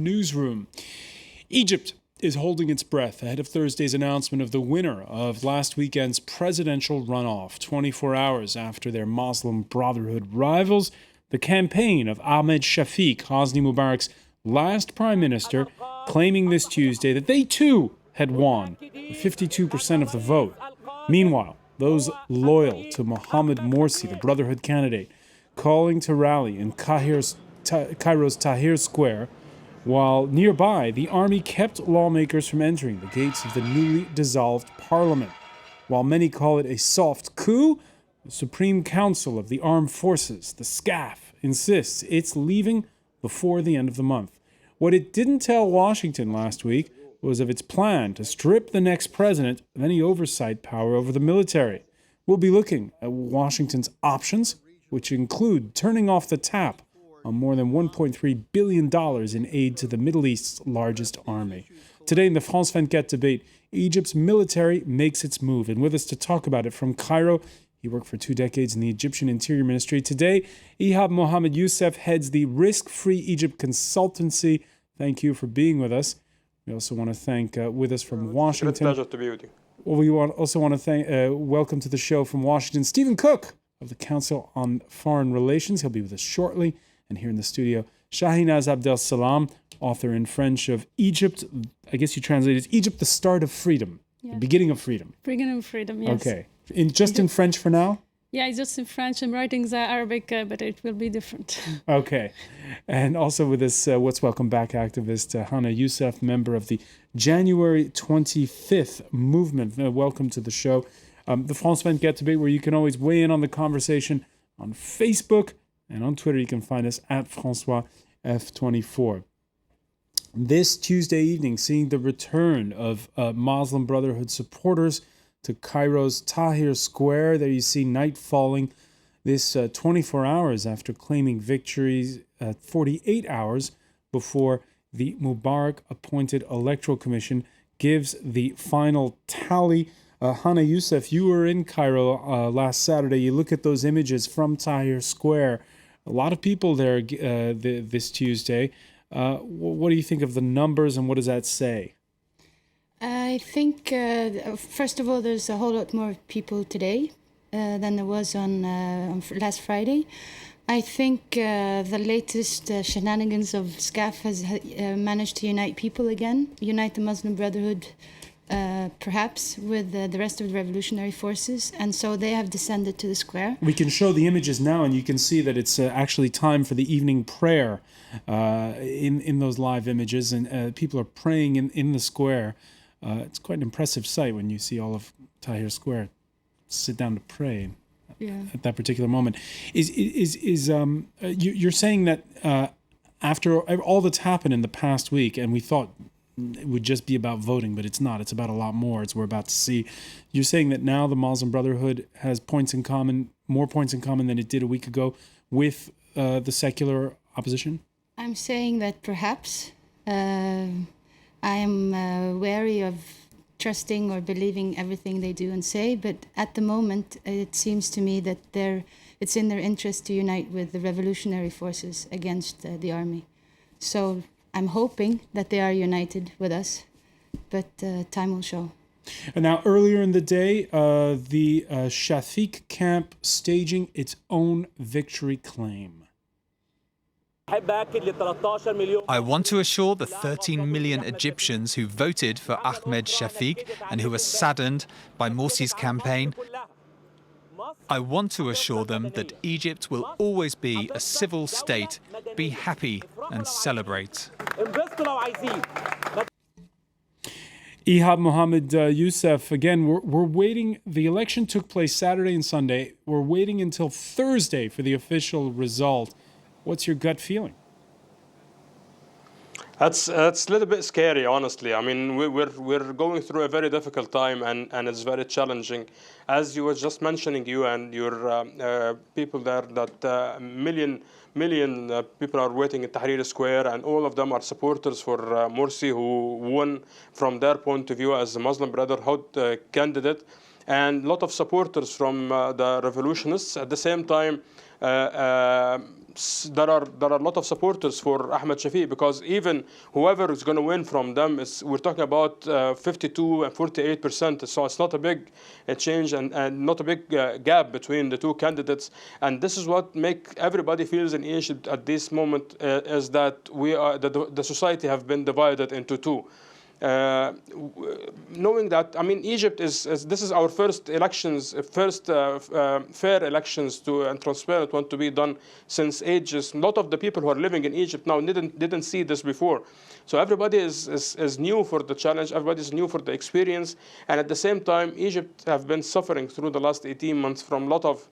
Newsroom. Egypt is holding its breath ahead of Thursday's announcement of the winner of last weekend's presidential runoff. 24 hours after their Muslim Brotherhood rivals, the campaign of Ahmed Shafik, Hosni Mubarak's last prime minister, claiming this Tuesday that they too had won, with 52% of the vote. Meanwhile, those loyal to Mohamed Morsi, the Brotherhood candidate, calling to rally in Cairo's Tahrir Square, while nearby, the army kept lawmakers from entering the gates of the newly dissolved parliament. While many call it a soft coup, the Supreme Council of the Armed Forces, the SCAF, insists it's leaving before the end of the month. What it didn't tell Washington last week was of its plan to strip the next president of any oversight power over the military. We'll be looking at Washington's options, which include turning off the tap on more than $1.3 billion in aid to the Middle East's largest army. Today in the France 24 debate, Egypt's military makes its move. And with us to talk about it from Cairo, he worked for 2 decades in the Egyptian Interior Ministry. Today, Ihab Mohammed Youssef heads the Risk-Free Egypt Consultancy. Thank you for being with us. We also want to thank, with us from Washington. It's a pleasure to be with you. Well, we also want to thank, welcome to the show from Washington, Stephen Cook of the Council on Foreign Relations. He'll be with us shortly. And here in the studio, Shahinaz Abdel Salam, author in French of Egypt. I guess you translated Egypt, the start of freedom, the beginning of freedom. Beginning of freedom, yes. Okay. In French for now? Yeah, it's just in French. I'm writing the Arabic, but it will be different. Okay. And also with us, What's Welcome Back activist Hana Youssef, member of the January 25th movement. Welcome to the show. The France 24 debate, where you can always weigh in on the conversation on Facebook. And on Twitter, you can find us at François F24. This Tuesday evening, seeing the return of Muslim Brotherhood supporters to Cairo's Tahrir Square. There you see night falling. This 24 hours after claiming victories, 48 hours before the Mubarak-appointed Electoral Commission gives the final tally. Hana Youssef, you were in Cairo last Saturday. You look at those images from Tahrir Square. A lot of people there this Tuesday. What do you think of the numbers, and what does that say? I think, first of all, there's a whole lot more people today than there was on last Friday. I think the latest shenanigans of SCAF has managed to unite people again, unite the Muslim Brotherhood perhaps with the rest of the revolutionary forces, and so they have descended to the square. We can show the images now, and you can see that it's actually time for the evening prayer in those live images, and people are praying in the square. It's quite an impressive sight when you see all of Tahrir Square sit down to pray at that particular moment. You're saying that after all that's happened in the past week, and we thought it would just be about voting, but it's not. It's about a lot more, as we're about to see. You're saying that now the Muslim Brotherhood has points in common, more points in common than it did a week ago with the secular opposition? I'm saying that perhaps I am wary of trusting or believing everything they do and say, but at the moment it seems to me that it's in their interest to unite with the revolutionary forces against the army. So I'm hoping that they are united with us, but time will show. And now, earlier in the day, the Shafik camp staging its own victory claim. I want to assure the 13 million Egyptians who voted for Ahmed Shafik and who are saddened by Morsi's campaign. I want to assure them that Egypt will always be a civil state. Be happy and celebrate. Ihab Mohammed Youssef, again, we're waiting. The election took place Saturday and Sunday. We're waiting until Thursday for the official result. What's your gut feeling? It's a little bit scary, honestly. I mean, we're going through a very difficult time, and it's very challenging. As you were just mentioning, you and your people there, that million people are waiting at Tahrir Square, and all of them are supporters for Morsi, who won from their point of view as the Muslim Brotherhood candidate, and a lot of supporters from the revolutionists. At the same time, there are a lot of supporters for Ahmed Shafiq, because even whoever is going to win from them, we're talking about 52 and 48%. So it's not a big change and not a big gap between the two candidates. And this is what make everybody feels in Egypt at this moment, is that the society have been divided into two. Knowing that, I mean, Egypt this is our first elections, fair elections and transparent one to be done since ages. A lot of the people who are living in Egypt now didn't see this before. So everybody is new for the challenge, everybody is new for the experience, and at the same time, Egypt have been suffering through the last 18 months from a lot of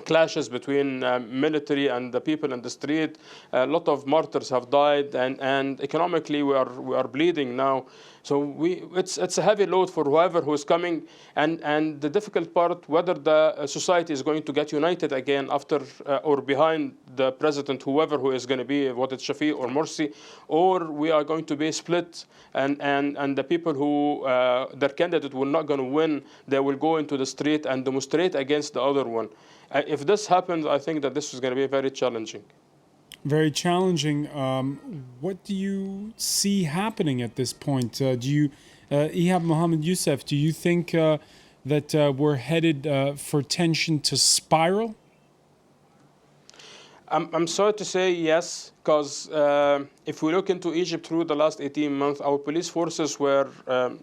clashes between military and the people in the street. A lot of martyrs have died, and economically we are bleeding now. So it's a heavy load for whoever who is coming, and the difficult part, whether the society is going to get united again after or behind the president, whoever who is going to be, whether it's Shafiq or Morsi, or we are going to be split, and the people who their candidate will not going to win, they will go into the street and demonstrate against the other one. If this happens, I think that this is going to be very challenging. Very challenging. What do you see happening at this point? Do you, Ihab Mohammed Youssef, do you think that we're headed for tension to spiral? I'm sorry to say yes, because if we look into Egypt through the last 18 months, our police forces were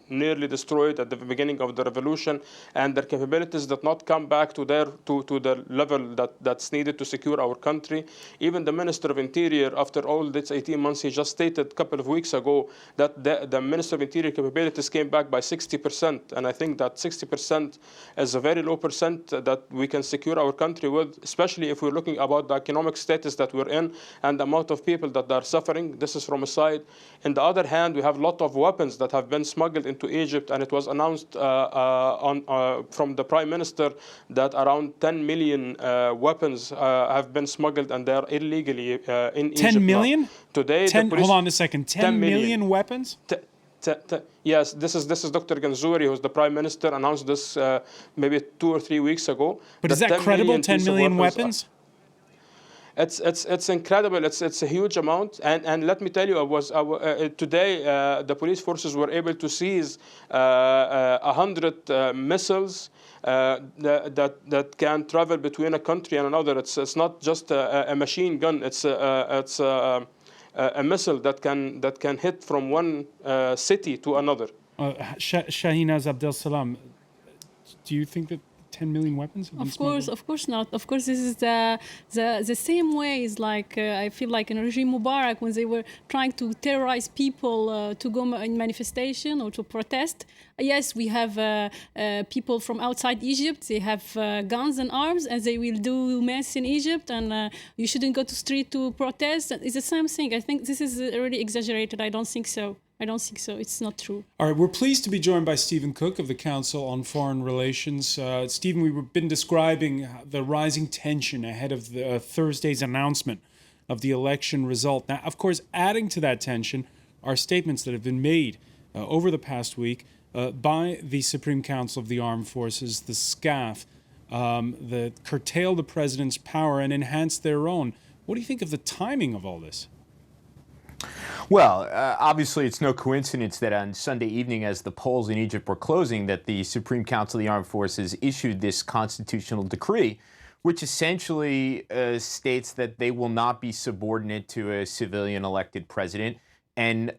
nearly destroyed at the beginning of the revolution, and their capabilities did not come back to the level that's needed to secure our country. Even the Minister of Interior, after all these 18 months, he just stated a couple of weeks ago that the Minister of Interior capabilities came back by 60%, and I think that 60% is a very low percent that we can secure our country with, especially if we're looking about the economic status that we're in and the amount of people that are suffering. This is from a side. On the other hand, we have a lot of weapons that have been smuggled into Egypt, and it was announced from the Prime Minister that around 10 million weapons have been smuggled, and they are illegally in Egypt. 10 million? Now. Today, hold on a second. 10 million weapons? Yes, this is Dr. Ganzouri, who's the Prime Minister, announced this maybe 2 or 3 weeks ago. But is that credible, 10 million weapons? It's incredible. It's a huge amount. And let me tell you, today the police forces were able to seize 100 missiles that can travel between a country and another. It's not just a machine gun. It's a missile that can hit from one city to another. Shahinaz Abdel Salam, do you think that 10 million weapons have been smuggled? Of course not. Of course, this is the same way as like I feel like in regime Mubarak, when they were trying to terrorize people to go in manifestation or to protest. Yes, we have people from outside Egypt. They have guns and arms, and they will do mess in Egypt. And you shouldn't go to street to protest. It's the same thing. I think this is really exaggerated. I don't think so. It's not true. All right, we're pleased to be joined by Stephen Cook of the Council on Foreign Relations. Stephen, we've been describing the rising tension ahead of Thursday's announcement of the election result. Now, of course, adding to that tension are statements that have been made over the past week by the Supreme Council of the Armed Forces, the SCAF, that curtail the president's power and enhance their own. What do you think of the timing of all this? Well, obviously it's no coincidence that on Sunday evening, as the polls in Egypt were closing, that the Supreme Council of the Armed Forces issued this constitutional decree, which essentially states that they will not be subordinate to a civilian elected president and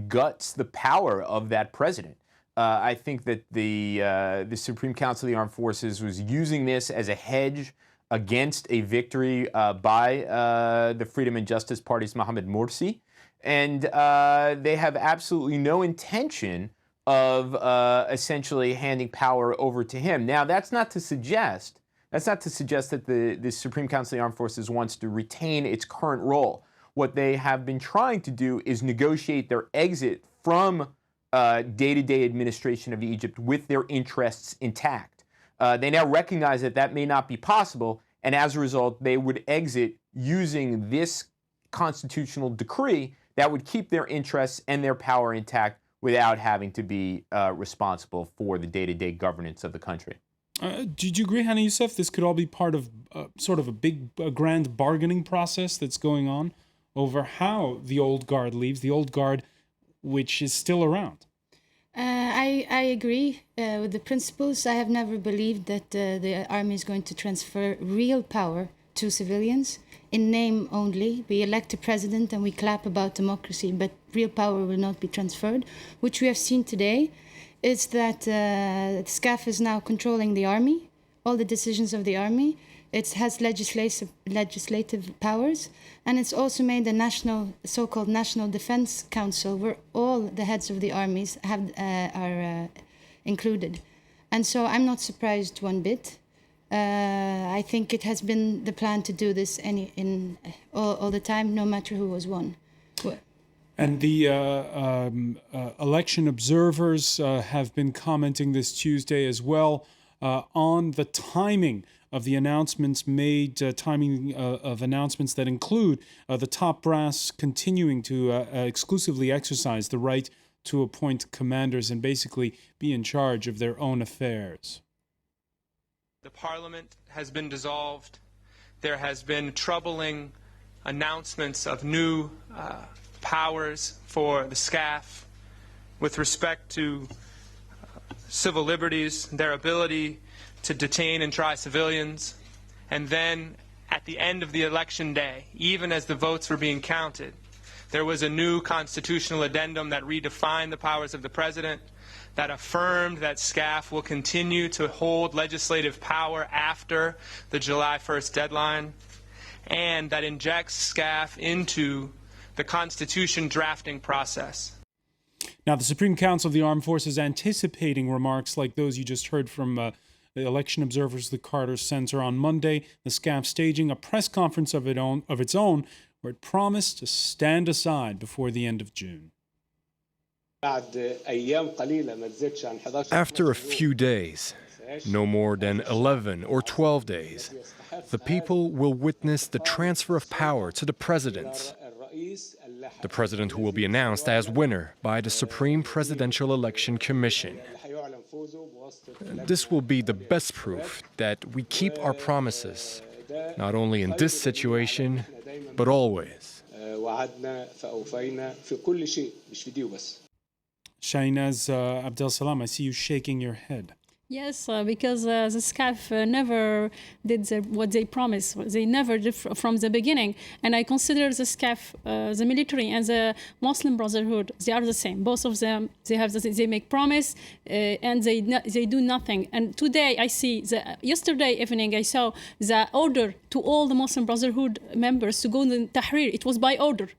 guts the power of that president. I think that the Supreme Council of the Armed Forces was using this as a hedge against a victory by the Freedom and Justice Party's Mohamed Morsi. And they have absolutely no intention of essentially handing power over to him. Now, that's not to suggest that the Supreme Council of the Armed Forces wants to retain its current role. What they have been trying to do is negotiate their exit from day-to-day administration of Egypt with their interests intact. They now recognize that that may not be possible, and as a result, they would exit using this constitutional decree that would keep their interests and their power intact without having to be responsible for the day-to-day governance of the country. Do you agree, Hannah Youssef, this could all be part of sort of a grand bargaining process that's going on over how the old guard leaves, the old guard which is still around? I agree with the principles. I have never believed that the army is going to transfer real power to civilians in name only. We elect a president and we clap about democracy, but real power will not be transferred. Which we have seen today is that SCAF is now controlling the army, all the decisions of the army. It has legislative powers, and it's also made a so-called National Defense Council, where all the heads of the armies are included. And so I'm not surprised one bit. I think it has been the plan to do this all the time, no matter who was won. And the election observers have been commenting this Tuesday as well on the timing of the announcements made, of announcements that include the top brass continuing to exclusively exercise the right to appoint commanders and basically be in charge of their own affairs. The parliament has been dissolved. There has been troubling announcements of new powers for the SCAF with respect to civil liberties, their ability to detain and try civilians. And then at the end of the election day, even as the votes were being counted, there was a new constitutional addendum that redefined the powers of the president, that affirmed that SCAF will continue to hold legislative power after the July 1st deadline, and that injects SCAF into the Constitution drafting process. Now, the Supreme Council of the Armed Forces anticipating remarks like those you just heard from the election observers of the Carter Center on Monday, the SCAF staging a press conference of its own where it promised to stand aside before the end of June. After a few days, no more than 11 or 12 days, the people will witness the transfer of power to the president who will be announced as winner by the Supreme Presidential Election Commission. This will be the best proof that we keep our promises, not only in this situation, but always. Shainaz Abdel Salam, I see you shaking your head. Yes, because the SCAF never did what they promised. They never did from the beginning. And I consider the SCAF, the military and the Muslim Brotherhood, they are the same. Both of them, they make promise and they do nothing. And today I see, yesterday evening I saw the order to all the Muslim Brotherhood members to go to Tahrir. It was by order.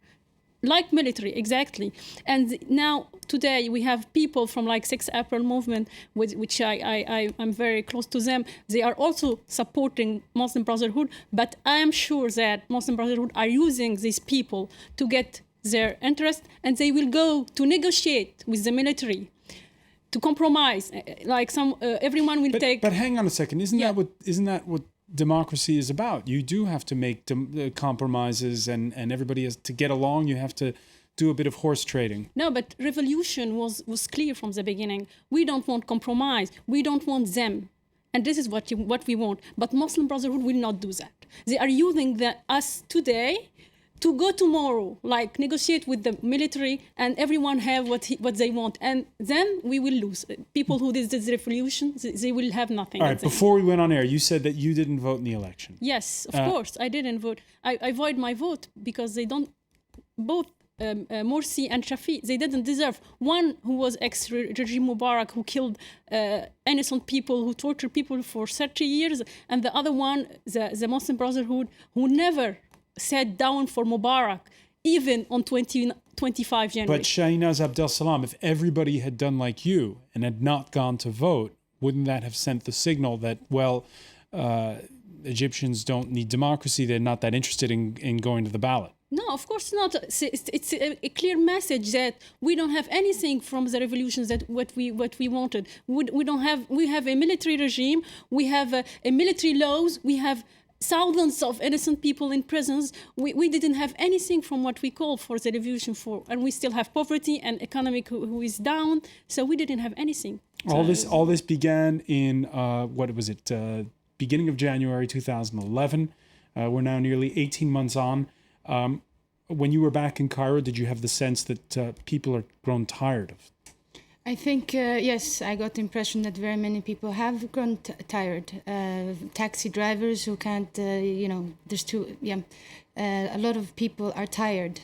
Like military, exactly. And now, today, we have people from like 6 April movement, which I'm very close to them. They are also supporting Muslim Brotherhood, but I am sure that Muslim Brotherhood are using these people to get their interest, and they will go to negotiate with the military, to compromise. Like everyone will take. But hang on a second, isn't that what democracy is about? You do have to make compromises, and everybody has to get along. You have to do a bit of horse trading. No, but revolution was clear from the beginning. We don't want compromise. We don't want them. And this is what we want. But Muslim Brotherhood will not do that. They are using us today to go tomorrow, like negotiate with the military, and everyone have what they want. And then we will lose. People who did this revolution, they will have nothing. All right, before we went on air, you said that you didn't vote in the election. Yes, of course, I didn't vote. I void my vote because they don't, both Morsi and Shafi, they didn't deserve. One who was ex-regime Mubarak, who killed innocent people, who tortured people for 30 years, and the other one, the Muslim Brotherhood, who never sat down for Mubarak, even on 25 January. But Shainaz Abdel Salam, if everybody had done like you and had not gone to vote, wouldn't that have sent the signal that, well, Egyptians don't need democracy, they're not that interested in going to the ballot? No, of course not. It's a clear message that we don't have anything from the revolutions that what we wanted. We have a military regime, we have a military laws, we have thousands of innocent people in prisons. We didn't have anything from what we call for the revolution for, and we still have poverty and economic who is down. So we didn't have anything. All this began in what was it? Beginning of January 2011. We're now nearly 18 months on. When you were back in Cairo, did you have the sense that people are grown tired of? I think, yes, I got the impression that very many people have grown tired. Taxi drivers who can't, a lot of people are tired.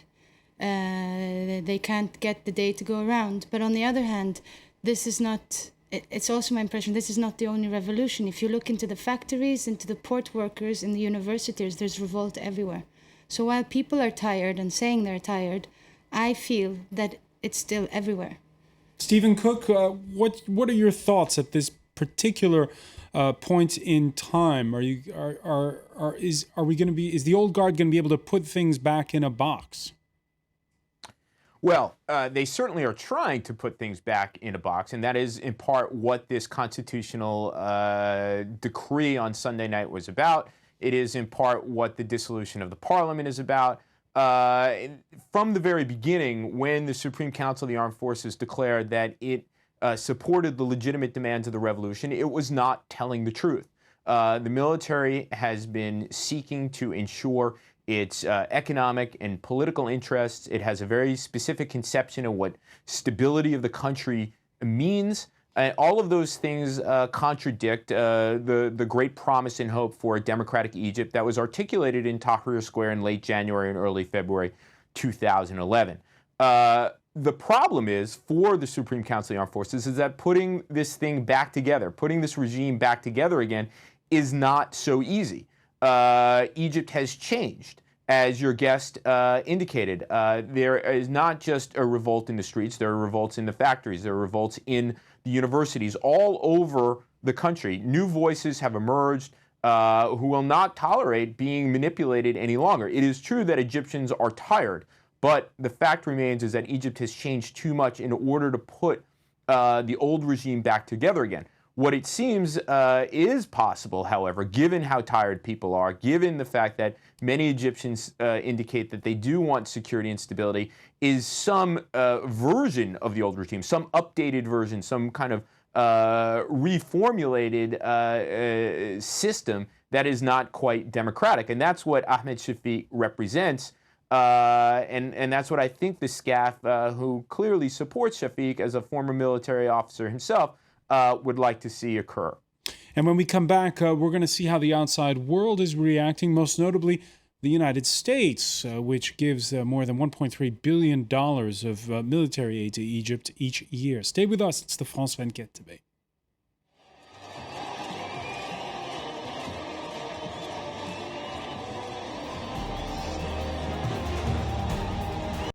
They can't get the day to go around. But on the other hand, this is not, it's also my impression, this is not the only revolution. If you look into the factories, into the port workers, in the universities, there's revolt everywhere. So while people are tired and saying they're tired, I feel that it's still everywhere. Stephen Cook, what are your thoughts at this particular point in time? Is the old guard going to be able to put things back in a box? Well, they certainly are trying to put things back in a box, and that is in part what this constitutional decree on Sunday night was about. It is in part what the dissolution of the parliament is about. From the very beginning, when the Supreme Council of the Armed Forces declared that it supported the legitimate demands of the revolution, it was not telling the truth. The military has been seeking to ensure its economic and political interests. It has a very specific conception of what stability of the country means. All of those things contradict the great promise and hope for a democratic Egypt that was articulated in Tahrir Square in late January and early February 2011. The problem is, for the Supreme Council of the Armed Forces, is that putting this thing back together, putting this regime back together again, is not so easy. Egypt has changed. As your guest indicated, there is not just a revolt in the streets, there are revolts in the factories, there are revolts in the universities all over the country. New voices have emerged who will not tolerate being manipulated any longer. It is true that Egyptians are tired, but the fact remains is that Egypt has changed too much in order to put the old regime back together again. What it seems is possible, however, given how tired people are, given the fact that many Egyptians indicate that they do want security and stability, is some version of the old regime, some updated version, some kind of reformulated system that is not quite democratic. And that's what Ahmed Shafiq represents. And that's what I think the SCAF, who clearly supports Shafiq as a former military officer himself, would like to see occur. And when we come back, we're going to see how the outside world is reacting, most notably the United States, which gives more than $1.3 billion of military aid to Egypt each year. Stay with us. It's the France 24 debate.